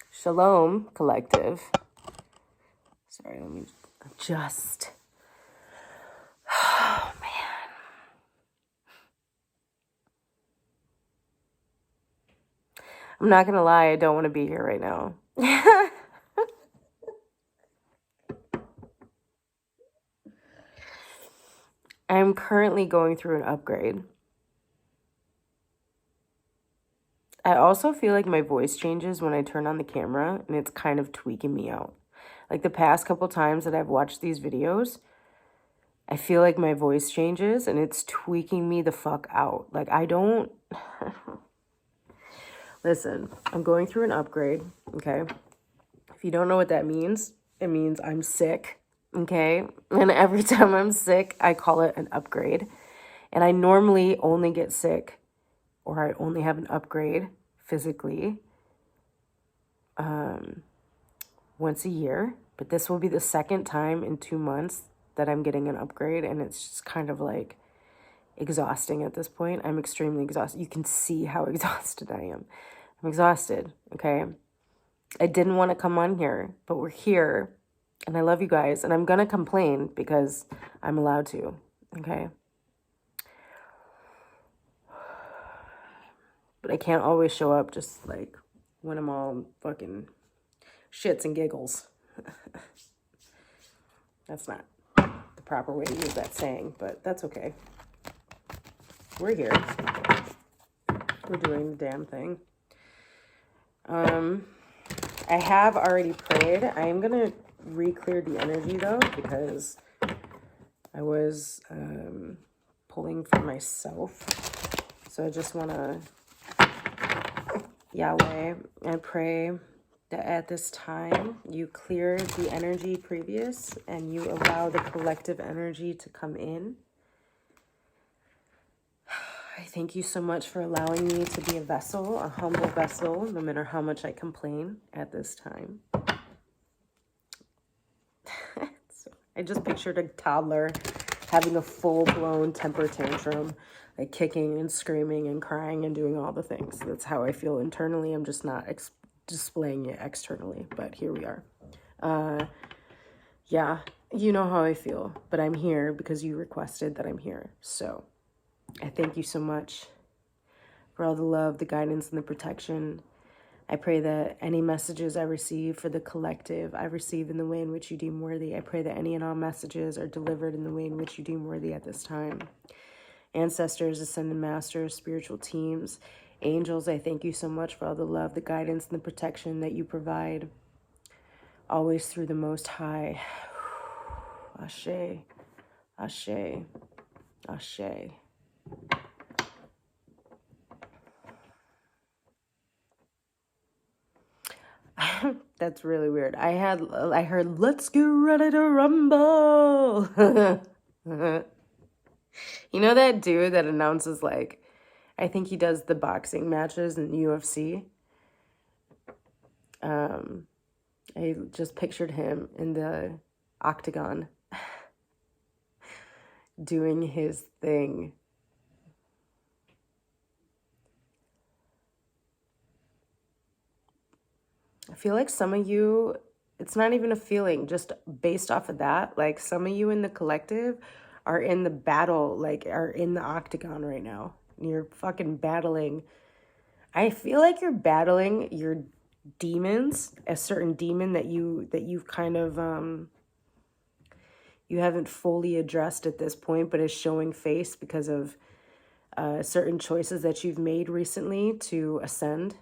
Shalom, collective. Sorry, let me adjust. Oh, man. I'm not going to lie, I don't want to be here right now. I'm currently going through an upgrade. I also feel like my voice changes when I turn on the camera, and it's kind of tweaking me out. Like the past couple times that I've watched these videos, I feel like my voice changes and it's tweaking me the fuck out. Like I don't... Listen, I'm going through an upgrade, okay? If you don't know what that means, it means I'm sick, okay? And every time I'm sick, I call it an upgrade. And I normally only get sick, or I only have an upgrade physically once a year. But this will be the second time in 2 months that I'm getting an upgrade, and it's just kind of like exhausting at this point. I'm extremely exhausted. You can see how exhausted I am. I'm exhausted, okay? I didn't want to come on here, but we're here, and I love you guys, and I'm going to complain because I'm allowed to, okay? But I can't always show up just like when I'm all fucking shits and giggles. That's not the proper way to use that saying, but that's okay. We're here. We're doing the damn thing. I have already prayed. I am going to re-clear the energy though, because I was pulling for myself. So I just want to, Yahweh, I pray that at this time you clear the energy previous and you allow the collective energy to come in. I thank you so much for allowing me to be a vessel, a humble vessel, no matter how much I complain at this time. I just pictured a toddler having a full-blown temper tantrum, like kicking and screaming and crying and doing all the things. That's how I feel internally. I'm just not displaying it externally, but here we are. Yeah, you know how I feel, but I'm here because you requested that I'm here. So I thank you so much for all the love, the guidance, and the protection. I pray that any messages I receive for the collective, I receive in the way in which you deem worthy. I pray that any and all messages are delivered in the way in which you deem worthy at this time. Ancestors, ascended masters, spiritual teams, angels, I thank you so much for all the love, the guidance, and the protection that you provide, always through the Most High. Ashe, Ashe, Ashe. That's really weird. I heard, let's get ready to rumble. You know that dude that announces, like, I think he does the boxing matches in UFC? I just pictured him in the octagon doing his thing. I feel like some of you, it's not even a feeling, just based off of that, like some of you in the collective are in the battle, like are in the octagon right now. You're fucking battling. I feel like you're battling your demons, a certain demon that you've kind of you haven't fully addressed at this point, but is showing face because of certain choices that you've made recently to ascend.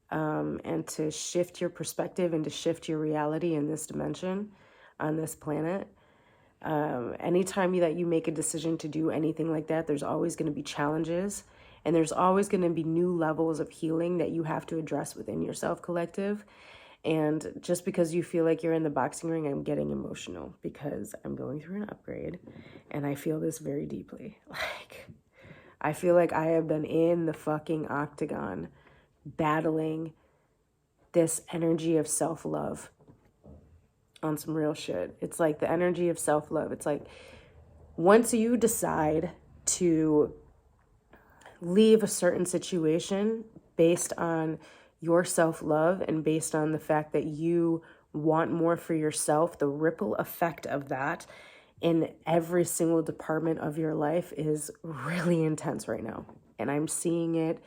And to shift your perspective and to shift your reality in this dimension, on this planet. Anytime that you make a decision to do anything like that, there's always going to be challenges, and there's always going to be new levels of healing that you have to address within yourself, collective. And just because you feel like you're in the boxing ring, I'm getting emotional because I'm going through an upgrade, and I feel this very deeply. Like, I feel like I have been in the fucking octagon battling this energy of self-love on some real shit. It's like the energy of self-love. It's like once you decide to leave a certain situation based on your self-love and based on the fact that you want more for yourself, the ripple effect of that in every single department of your life is really intense right now. And I'm seeing it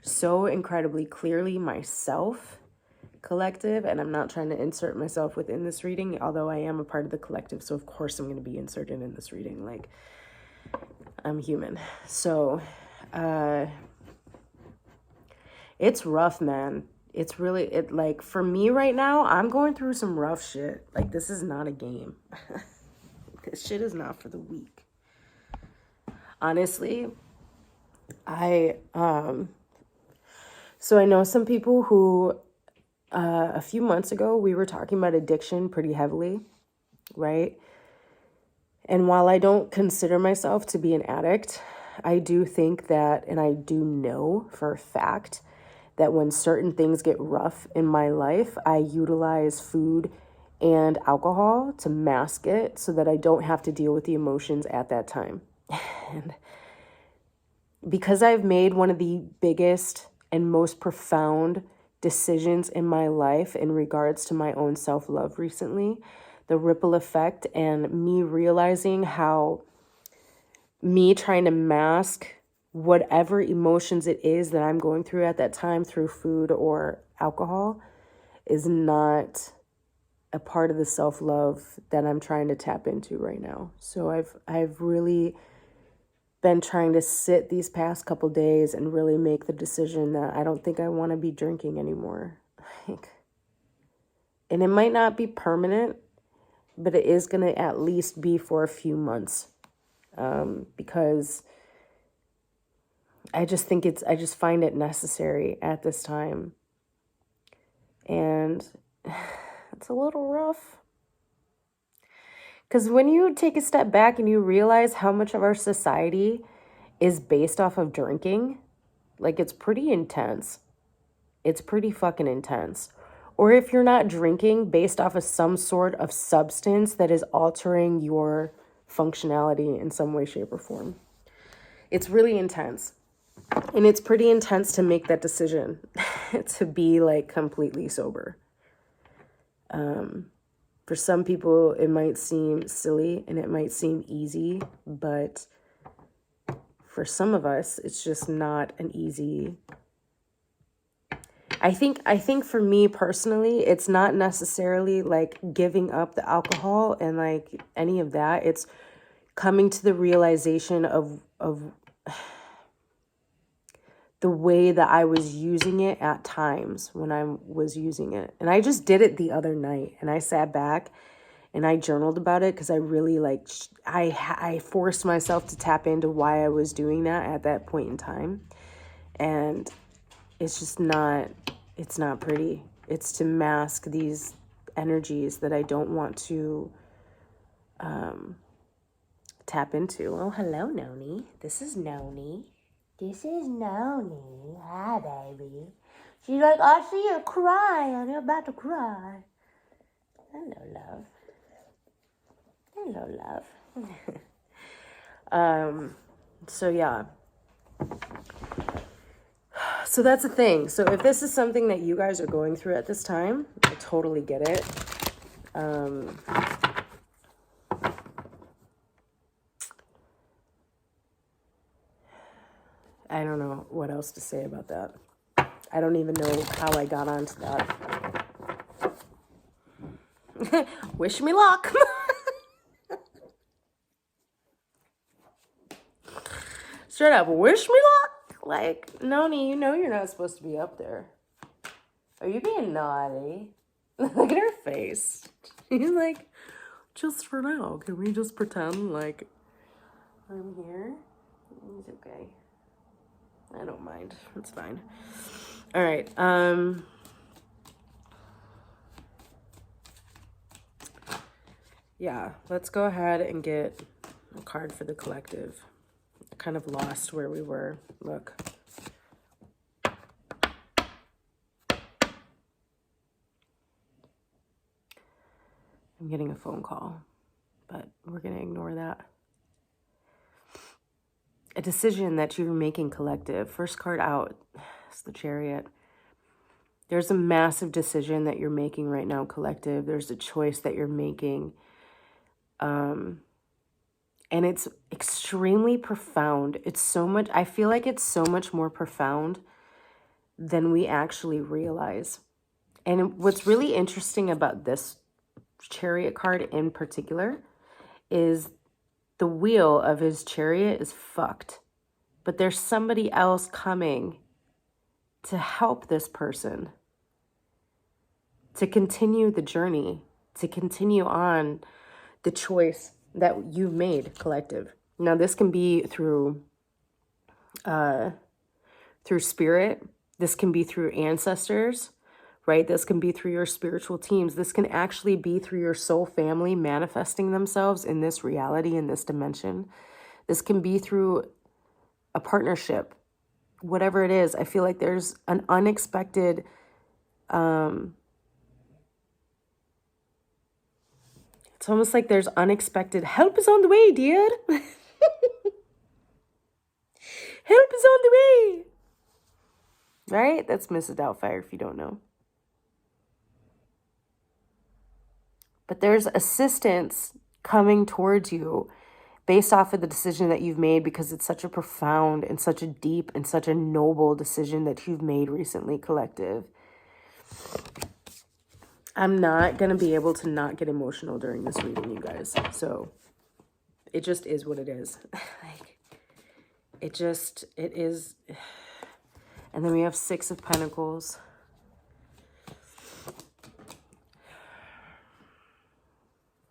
so incredibly clearly myself, collective, and I'm not trying to insert myself within this reading, although I am a part of the collective, so of course I'm going to be inserted in this reading. Like, I'm human. So, it's rough, man. It's really, like, for me right now, I'm going through some rough shit. Like, this is not a game. This shit is not for the weak. Honestly, so I know some people who, a few months ago, we were talking about addiction pretty heavily, right? And while I don't consider myself to be an addict, I do think that, and I do know for a fact, that when certain things get rough in my life, I utilize food and alcohol to mask it so that I don't have to deal with the emotions at that time. And because I've made one of the biggest and most profound decisions in my life in regards to my own self-love recently, the ripple effect and me realizing how me trying to mask whatever emotions it is that I'm going through at that time through food or alcohol is not a part of the self-love that I'm trying to tap into right now. So I've really been trying to sit these past couple days and really make the decision that I don't think I want to be drinking anymore. And it might not be permanent, but it is going to at least be for a few months. Because I just find it necessary at this time. And it's a little rough. Because when you take a step back and you realize how much of our society is based off of drinking, like, it's pretty intense. It's pretty fucking intense. Or if you're not drinking, based off of some sort of substance that is altering your functionality in some way, shape, or form. It's really intense. And it's pretty intense to make that decision to be, like, completely sober. For some people, it might seem silly and it might seem easy, but for some of us, it's just not an easy. I think for me personally, it's not necessarily like giving up the alcohol and like any of that. It's coming to the realization of the way that I was using it at times when I was using it. And I just did it the other night and I sat back and I journaled about it because I really I forced myself to tap into why I was doing that at that point in time. And it's just not, it's not pretty. It's to mask these energies that I don't want to tap into. Oh, hello, Noni. This is Noni. This is Noni. Hi, baby. She's like, I see you crying. You're about to cry. Hello, love. Hello, love. So yeah. So that's the thing. So if this is something that you guys are going through at this time, I totally get it. I don't know what else to say about that. I don't even know how I got onto that. Wish me luck. Straight up, wish me luck. Like, Noni, you know you're not supposed to be up there. Are you being naughty? Look at her face. She's like, just for now, can we just pretend like I'm here? It's okay. I don't mind. It's fine. All right. Yeah, let's go ahead and get a card for the collective. I kind of lost where we were. Look. I'm getting a phone call, but we're going to ignore that. A decision that you're making collective. First card out is the Chariot. There's a massive decision that you're making right now, collective. There's a choice that you're making. And it's extremely profound. It's so much, I feel like it's so much more profound than we actually realize. And what's really interesting about this Chariot card in particular is the wheel of his chariot is fucked. But there's somebody else coming to help this person, to continue the journey, to continue on the choice that you've made, collective. Now, this can be through spirit. This can be through ancestors, right? This can be through your spiritual teams. This can actually be through your soul family manifesting themselves in this reality, in this dimension. This can be through a partnership, whatever it is. I feel like there's an unexpected, it's almost like there's unexpected help is on the way, dear. Help is on the way. Right? That's Mrs. Doubtfire if you don't know. But there's assistance coming towards you based off of the decision that you've made, because it's such a profound and such a deep and such a noble decision that you've made recently, collective. I'm not going to be able to not get emotional during this reading, you guys. So it just is what it is. Like, it is. And then we have Six of Pentacles.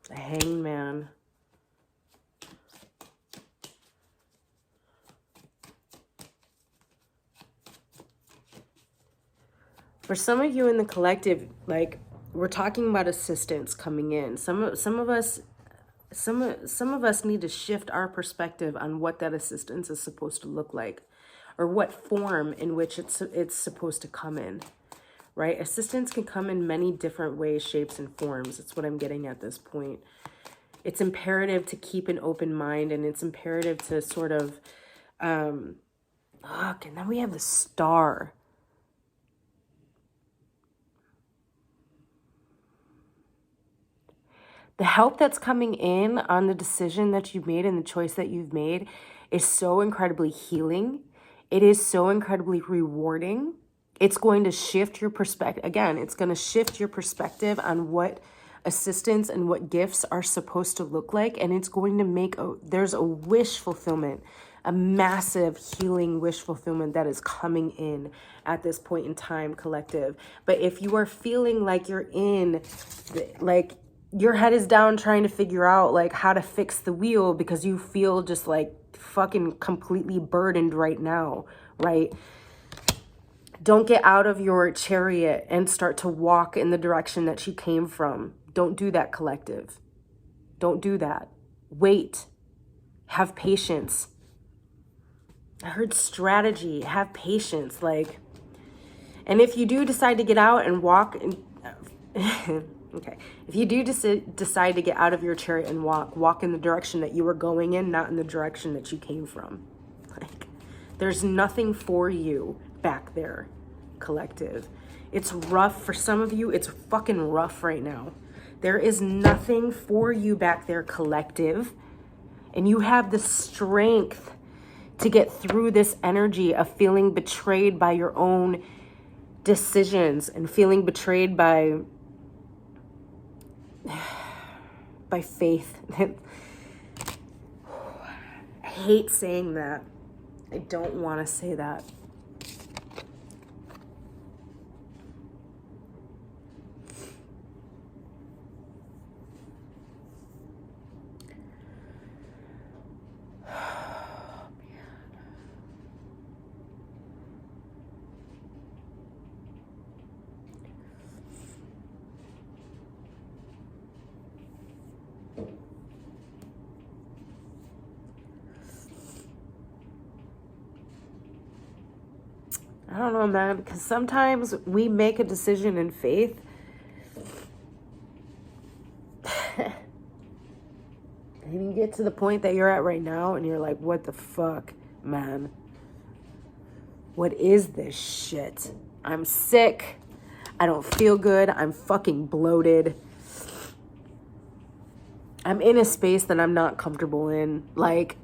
The Hanged Man. For some of you in the collective, like, we're talking about assistance coming in. Some of us need to shift our perspective on what that assistance is supposed to look like, or what form in which it's supposed to come in, right? Assistance can come in many different ways, shapes, and forms. It's what I'm getting at this point. It's imperative to keep an open mind, and it's imperative to sort of, look, and then we have the Star. The help that's coming in on the decision that you've made and the choice that you've made is so incredibly healing. It is so incredibly rewarding. It's going to shift your perspective. Again, it's going to shift your perspective on what assistance and what gifts are supposed to look like. And it's going to make, there's a wish fulfillment, a massive healing wish fulfillment that is coming in at this point in time, collective. But if you are feeling like you're in, like, your head is down trying to figure out like how to fix the wheel because you feel just like fucking completely burdened right now, right? Don't get out of your chariot and start to walk in the direction that you came from. Don't do that, collective. Don't do that. Wait. Have patience. I heard strategy. Have patience. Like, and if you do decide to get out and walk and okay. If you do decide to get out of your chariot and walk in the direction that you were going in, not in the direction that you came from. Like, there's nothing for you back there, collective. It's rough for some of you. It's fucking rough right now. There is nothing for you back there, collective. And you have the strength to get through this energy of feeling betrayed by your own decisions and feeling betrayed by faith. I hate saying that. I don't want to say that. I don't know, man, because sometimes we make a decision in faith and you get to the point that you're at right now and you're like, what the fuck, man? What is this shit? I'm sick. I don't feel good. I'm fucking bloated. I'm in a space that I'm not comfortable in. Like,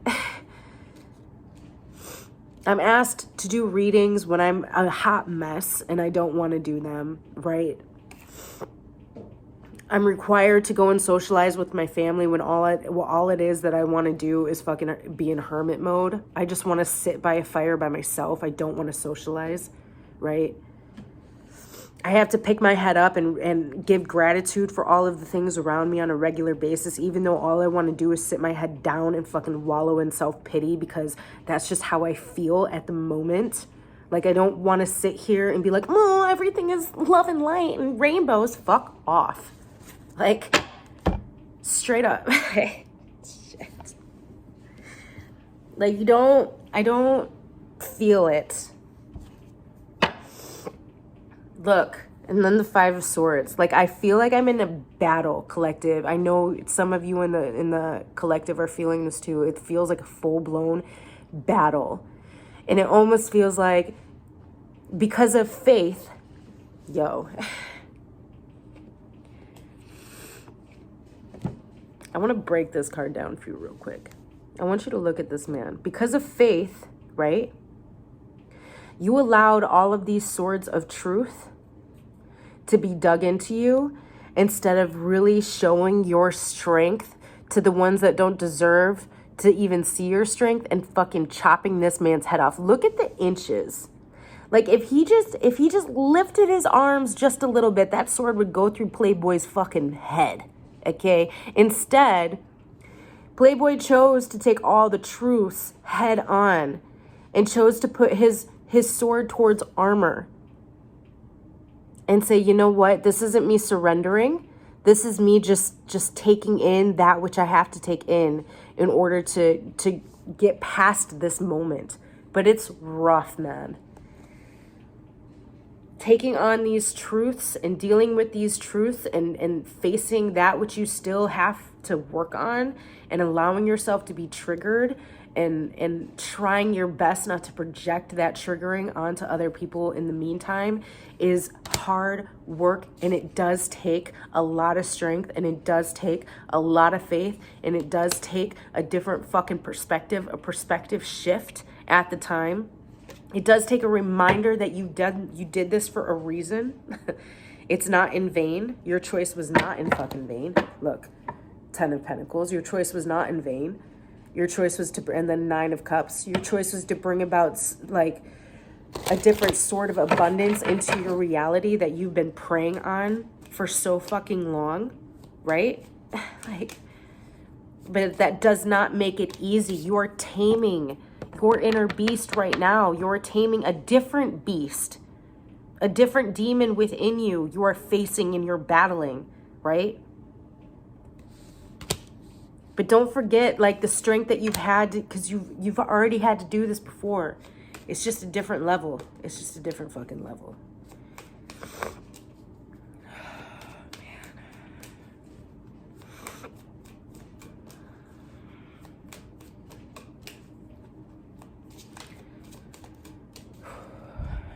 I'm asked to do readings when I'm a hot mess and I don't want to do them, right? I'm required to go and socialize with my family when all it is that I want to do is fucking be in hermit mode. I just want to sit by a fire by myself. I don't want to socialize, right? I have to pick my head up and give gratitude for all of the things around me on a regular basis, even though all I want to do is sit my head down and fucking wallow in self-pity because that's just how I feel at the moment. Like, I don't want to sit here and be like, oh, everything is love and light and rainbows. Fuck off. Like, straight up. Shit. Like, I don't feel it. Look, and then the Five of Swords. Like, I feel like I'm in a battle, collective. I know some of you in the collective are feeling this too. It feels like a full-blown battle. And it almost feels like, because of faith, yo. I want to break this card down for you real quick. I want you to look at this man. Because of faith, right? You allowed all of these swords of truth to be dug into you instead of really showing your strength to the ones that don't deserve to even see your strength and fucking chopping this man's head off. Look at the inches. Like, if he just lifted his arms just a little bit, that sword would go through Playboy's fucking head. Okay? Instead, Playboy chose to take all the truths head on and chose to put his sword towards armor and say, you know what? This isn't me surrendering. This is me just taking in that which I have to take in order to get past this moment. But it's rough, man. Taking on these truths and dealing with these truths and facing that which you still have to work on and allowing yourself to be triggered and trying your best not to project that triggering onto other people in the meantime is hard work, and it does take a lot of strength, and it does take a lot of faith, and it does take a different fucking perspective, a perspective shift at the time. It does take a reminder that you did this for a reason. It's not in vain. Your choice was not in fucking vain. Look, 10 of Pentacles. Your choice was not in vain. Your choice was to, and then 9 of Cups. Your choice was to bring about like a different sort of abundance into your reality that you've been preying on for so fucking long, right? Like, but that does not make it easy. You are taming your inner beast right now. You're taming a different beast, a different demon within you. You are facing and you're battling, right? But don't forget, like, the strength that you've had, because you've already had to do this before. It's just a different level. It's just a different fucking level.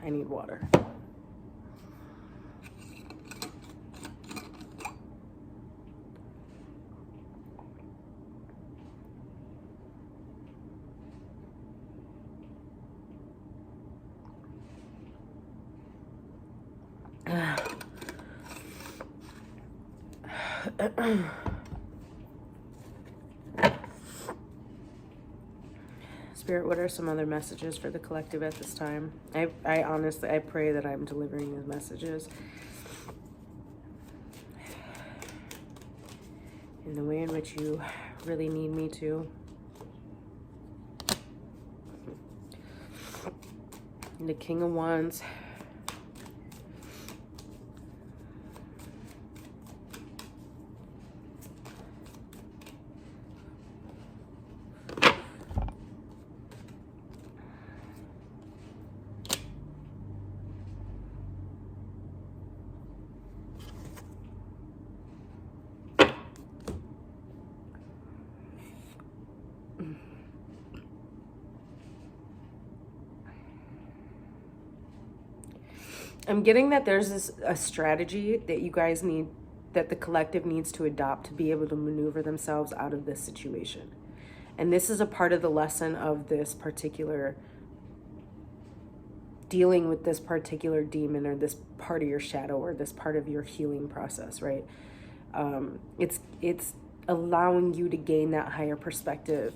I need water. Spirit, what are some other messages for the collective at this time? I honestly, I pray that I'm delivering these messages in the way in which you really need me to. And the King of Wands. I'm getting that there's a strategy that you guys need, that the collective needs to adopt to be able to maneuver themselves out of this situation. And this is a part of the lesson of this particular, dealing with this particular demon or this part of your shadow or this part of your healing process, right? It's allowing you to gain that higher perspective.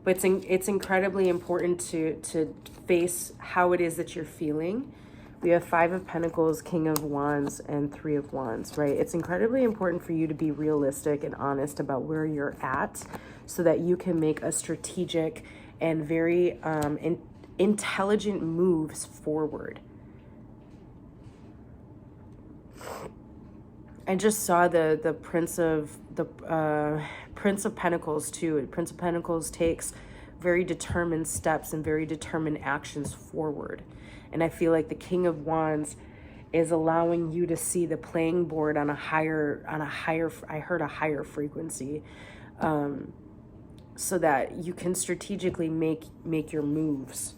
But it's incredibly important to face how it is that you're feeling. We have 5 of Pentacles, King of Wands, and 3 of Wands, right? It's incredibly important for you to be realistic and honest about where you're at so that you can make a strategic and very intelligent moves forward. I just saw the Prince of Pentacles too. Prince of Pentacles takes very determined steps and very determined actions forward. And I feel like the King of Wands is allowing you to see the playing board on a higher, I heard a higher frequency, so that you can strategically make your moves.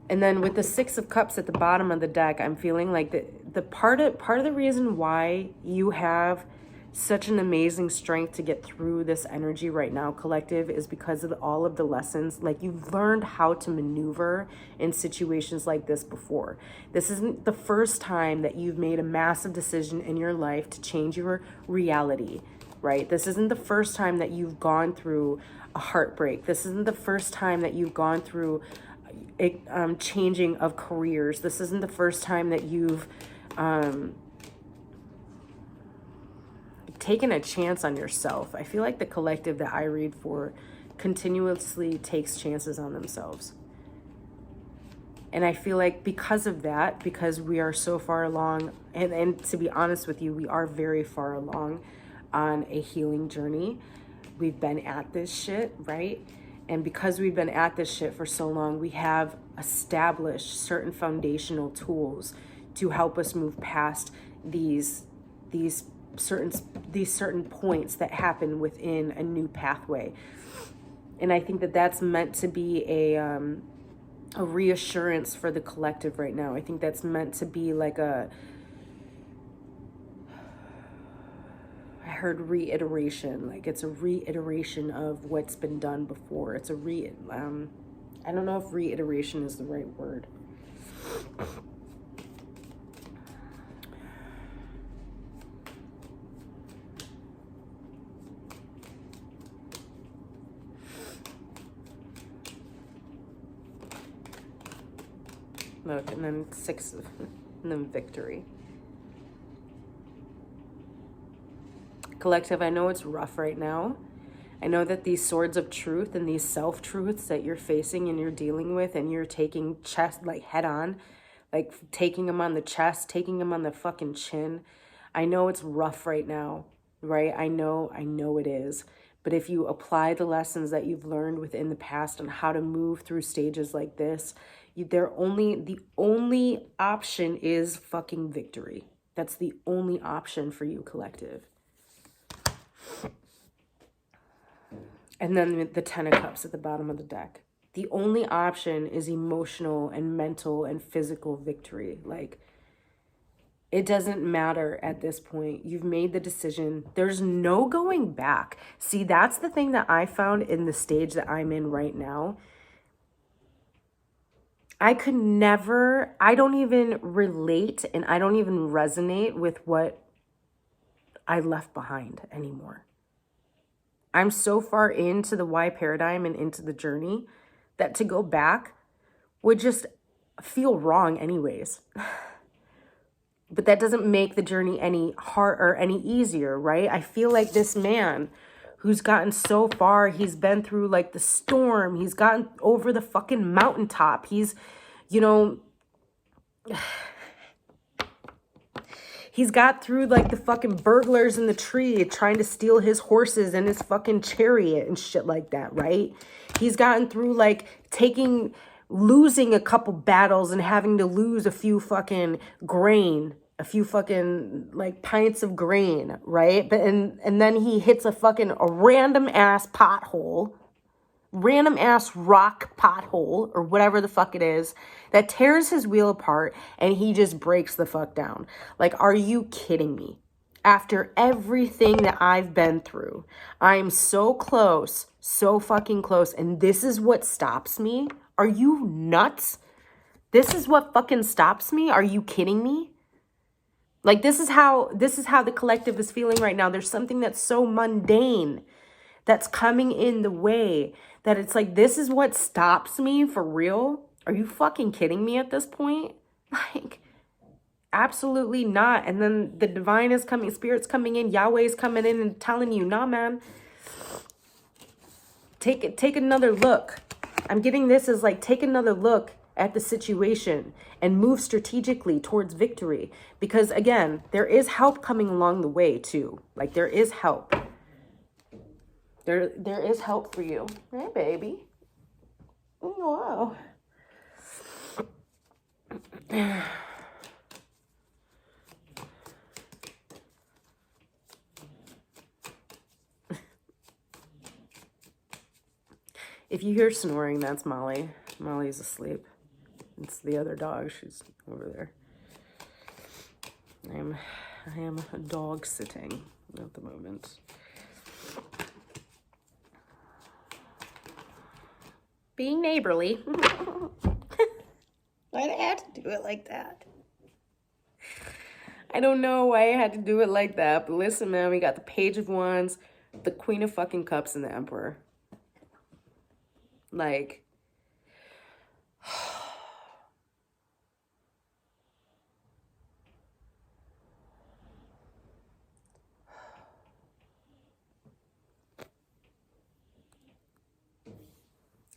And then with the 6 of Cups at the bottom of the deck, I'm feeling like the part of the reason why you have such an amazing strength to get through this energy right now, collective, is because of all of the lessons. Like, you've learned how to maneuver in situations like this before. This isn't the first time that you've made a massive decision in your life to change your reality, right? This isn't the first time that you've gone through a heartbreak. This isn't the first time that you've gone through changing of careers. This isn't the first time that you've taken a chance on yourself. I feel like the collective that I read for continuously takes chances on themselves. And I feel like because of that, because we are so far along, and to be honest with you, we are very far along on a healing journey. We've been at this shit, right? And because we've been at this shit for so long, we have established certain foundational tools to help us move past these certain points that happen within a new pathway. And I think that that's meant to be a reassurance for the collective right now. I think that's meant to be like I heard reiteration, like it's a reiteration of what's been done before. It's a I don't know if reiteration is the right word. Look, and then 6, and then victory. Collective, I know it's rough right now. I know that these swords of truth and these self-truths that you're facing and you're dealing with and you're taking like head on, like taking them on the chest, taking them on the fucking chin. I know it's rough right now, right? I know it is. But if you apply the lessons that you've learned within the past on how to move through stages like this, the only option is fucking victory. That's the only option for you, collective. And then the 10 of Cups at the bottom of the deck. The only option is emotional and mental and physical victory. Like, it doesn't matter at this point. You've made the decision. There's no going back. See, that's the thing that I found in the stage that I'm in right now. I don't even relate and I don't even resonate with what I left behind anymore. I'm so far into the why paradigm and into the journey that to go back would just feel wrong anyways. But that doesn't make the journey any hard or any easier, right? I feel like this man who's gotten so far, he's been through like the storm, he's gotten over the fucking mountaintop, he's, he's got through like the fucking burglars in the tree trying to steal his horses and his fucking chariot and shit like that, right? He's gotten through like losing a couple battles and having to lose a few fucking grain, a few fucking like pints of grain, right? But and then he hits a random ass pothole, random ass rock pothole or whatever the fuck it is that tears his wheel apart and he just breaks the fuck down. Like, are you kidding me? After everything that I've been through, I'm so close, so fucking close, and this is what stops me? Are you nuts? This is what fucking stops me? Are you kidding me? Like, this is how the collective is feeling right now. There's something that's so mundane that's coming in the way that it's like, this is what stops me for real? Are you fucking kidding me at this point? Like, absolutely not. And then the divine is coming, spirit's coming in, Yahweh is coming in and telling you, nah, man, take another look. I'm getting this as like, take another look at the situation and move strategically towards victory. Because again, there is help coming along the way too. Like, there is help. There is help for you. Hey, baby. Oh, wow. If you hear snoring, that's Molly. Molly's asleep. It's the other dog. She's over there. I am dog sitting at the moment. Being neighborly. Why'd I have to do it like that? I don't know why I had to do it like that. But listen, man, we got the Page of Wands, the Queen of fucking Cups, and the Emperor. Like,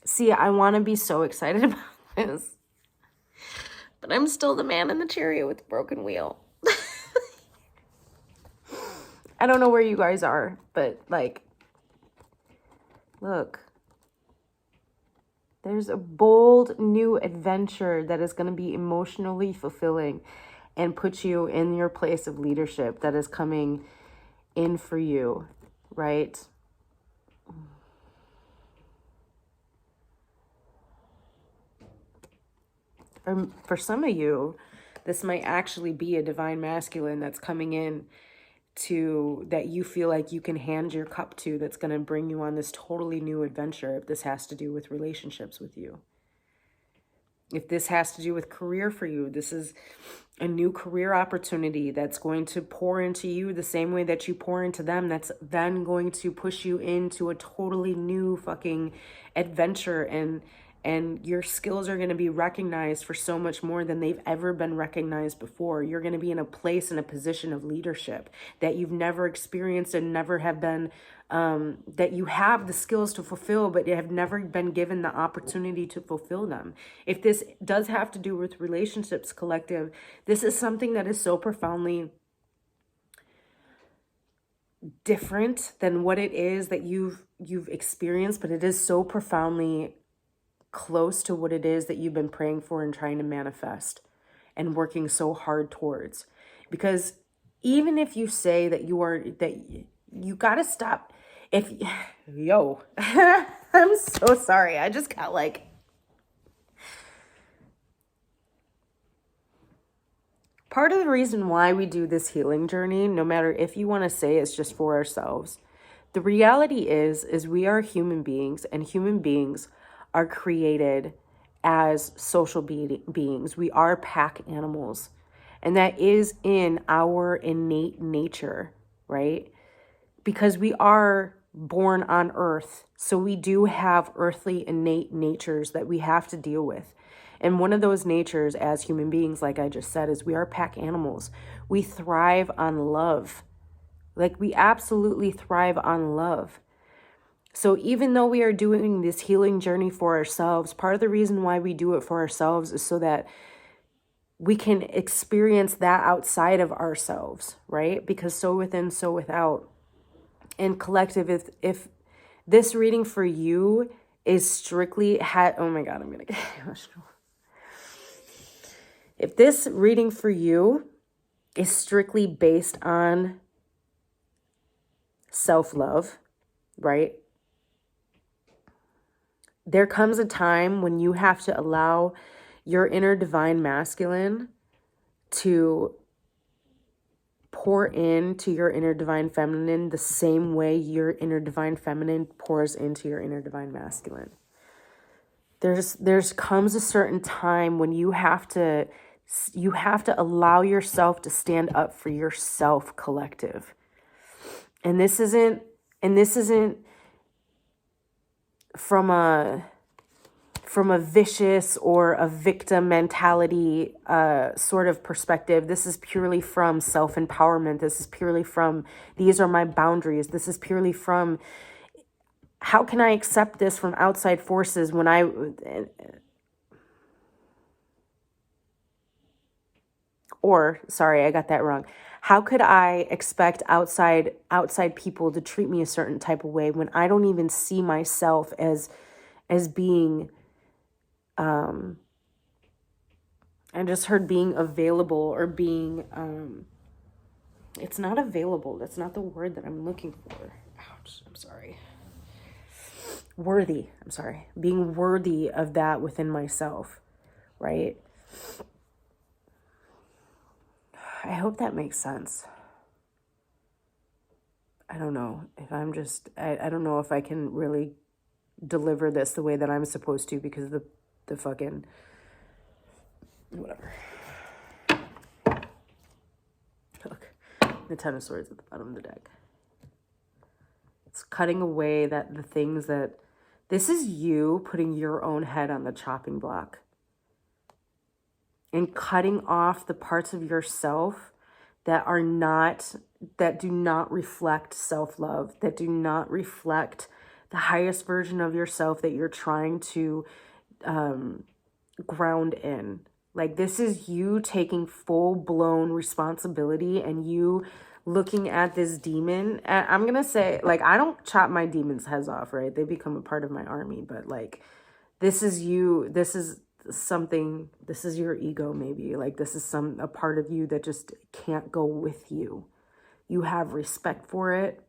see, I want to be so excited about this, but I'm still the man in the chariot with the broken wheel. I don't know where you guys are, but like, look. There's a bold new adventure that is going to be emotionally fulfilling and put you in your place of leadership that is coming in for you, right? For some of you, this might actually be a divine masculine that's coming in to that you feel like you can hand your cup to, that's going to bring you on this totally new adventure. If this has to do with relationships with you, if this has to do with career for you, this is a new career opportunity that's going to pour into you the same way that you pour into them. That's then going to push you into a totally new fucking adventure, and your skills are going to be recognized for so much more than they've ever been recognized before. You're going to be in a place, in a position of leadership that you've never experienced and never have been, that you have the skills to fulfill, but you have never been given the opportunity to fulfill them. If this does have to do with relationships, collective, this is something that is so profoundly different than what it is that you've experienced, but it is so profoundly close to what it is that you've been praying for and trying to manifest and working so hard towards. Because even if you say that you got to stop. I'm so sorry. I just got like, part of the reason why we do this healing journey, no matter if you want to say it's just for ourselves, the reality is we are human beings, and human beings are created as social beings. We are pack animals, and that is in our innate nature, right? Because we are born on earth, so we do have earthly innate natures that we have to deal with. And one of those natures as human beings, like I just said, is we are pack animals. We thrive on love. Like, we absolutely thrive on love. So even though we are doing this healing journey for ourselves, part of the reason why we do it for ourselves is so that we can experience that outside of ourselves, right? Because so within, so without. And collective, if this reading for you is strictly, oh my God, I'm going to get emotional. If this reading for you is strictly based on self-love, right? there comes a time when you have to allow your inner divine masculine to pour into your inner divine feminine the same way your inner divine feminine pours into your inner divine masculine. There's comes a certain time when you have to allow yourself to stand up for yourself, collective. And this isn't from a vicious or a victim mentality sort of perspective. This is purely from self-empowerment. This is purely from, these are my boundaries. This is purely from, how can I accept this from outside forces when I got that wrong. How could I expect outside people to treat me a certain type of way when I don't even see myself as being, I just heard being available or being, it's not available. That's not the word that I'm looking for. Ouch, I'm sorry. Worthy. I'm sorry. Being worthy of that within myself, right? I hope that makes sense. I don't know if I'm just, I don't know if I can really deliver this the way that I'm supposed to because of the fucking, whatever. Look, the Ten of Swords at the bottom of the deck. It's cutting away the things that, this is you putting your own head on the chopping block. And cutting off the parts of yourself that do not reflect self-love, that do not reflect the highest version of yourself that you're trying to ground in. Like, this is you taking full-blown responsibility and you looking at this demon. I'm going to say, like, I don't chop my demons' heads off, right? They become a part of my army, but, like, this is you. This is something, this is your ego maybe, like this is a part of you that just can't go with you. You have respect for it.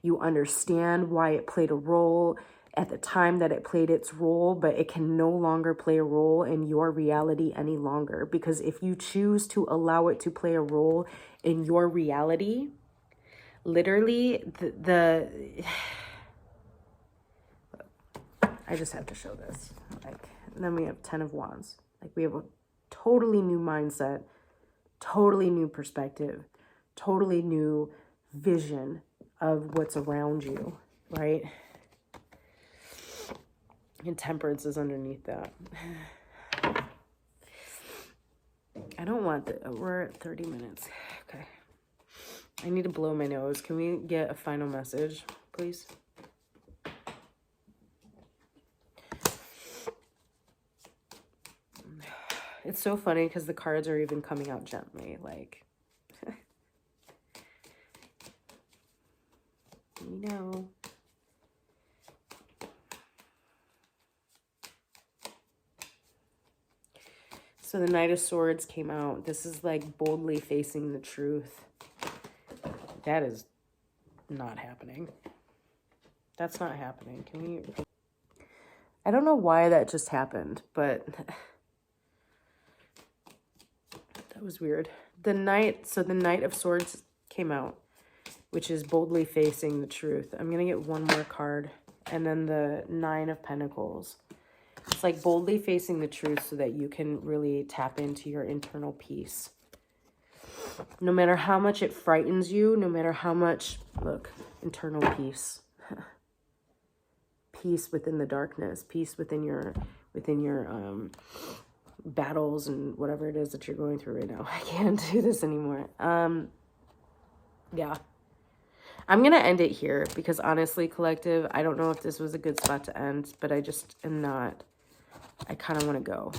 You understand why it played a role at the time that it played its role, but it can no longer play a role in your reality any longer, because if you choose to allow it to play a role in your reality, literally I just have to show this, like. And then we have 10 of Wands. Like, we have a totally new mindset, totally new perspective, totally new vision of what's around you, right? And Temperance is underneath that. I don't want we're at 30 minutes. Okay. I need to blow my nose. Can we get a final message, please? It's so funny because the cards are even coming out gently, like, you know. So the Knight of Swords came out. This is like boldly facing the truth. That is not happening. That's not happening. Can we... I don't know why that just happened, but... that was weird. The Knight of Swords came out, which is boldly facing the truth. I'm going to get one more card. And then the Nine of Pentacles. It's like boldly facing the truth so that you can really tap into your internal peace. No matter how much it frightens you, no matter how much, look, internal peace. Peace within the darkness, peace within your battles and whatever it is that you're going through right now. I can't do this anymore. Yeah. I'm going to end it here because honestly, collective, I don't know if this was a good spot to end, but I just am not. I kind of want to go.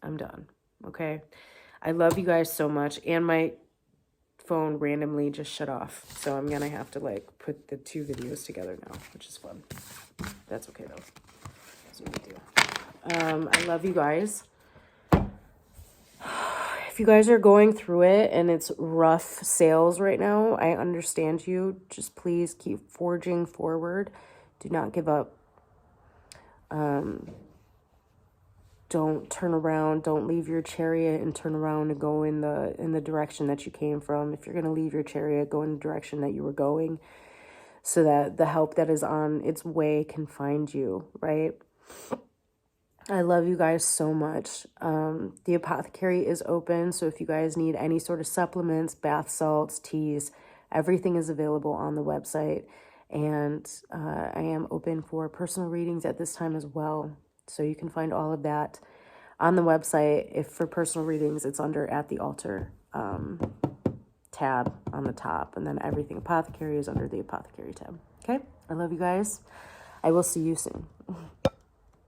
I'm done. Okay. I love you guys so much. And my phone randomly just shut off. So I'm going to have to like put the two videos together now, which is fun. That's okay though. That's what we do. I love you guys. If you guys are going through it and it's rough sales right now, I understand you. Just please keep forging forward. Do not give up. Don't turn around. Don't leave your chariot and turn around and go in the direction that you came from. If you're going to leave your chariot, go in the direction that you were going, so that the help that is on its way can find you, right? I love you guys so much. The apothecary is open, so if you guys need any sort of supplements, bath salts, teas, everything is available on the website. And I am open for personal readings at this time as well. So you can find all of that on the website. If for personal readings, it's under At the Altar tab on the top. And then everything apothecary is under the apothecary tab. Okay? I love you guys. I will see you soon.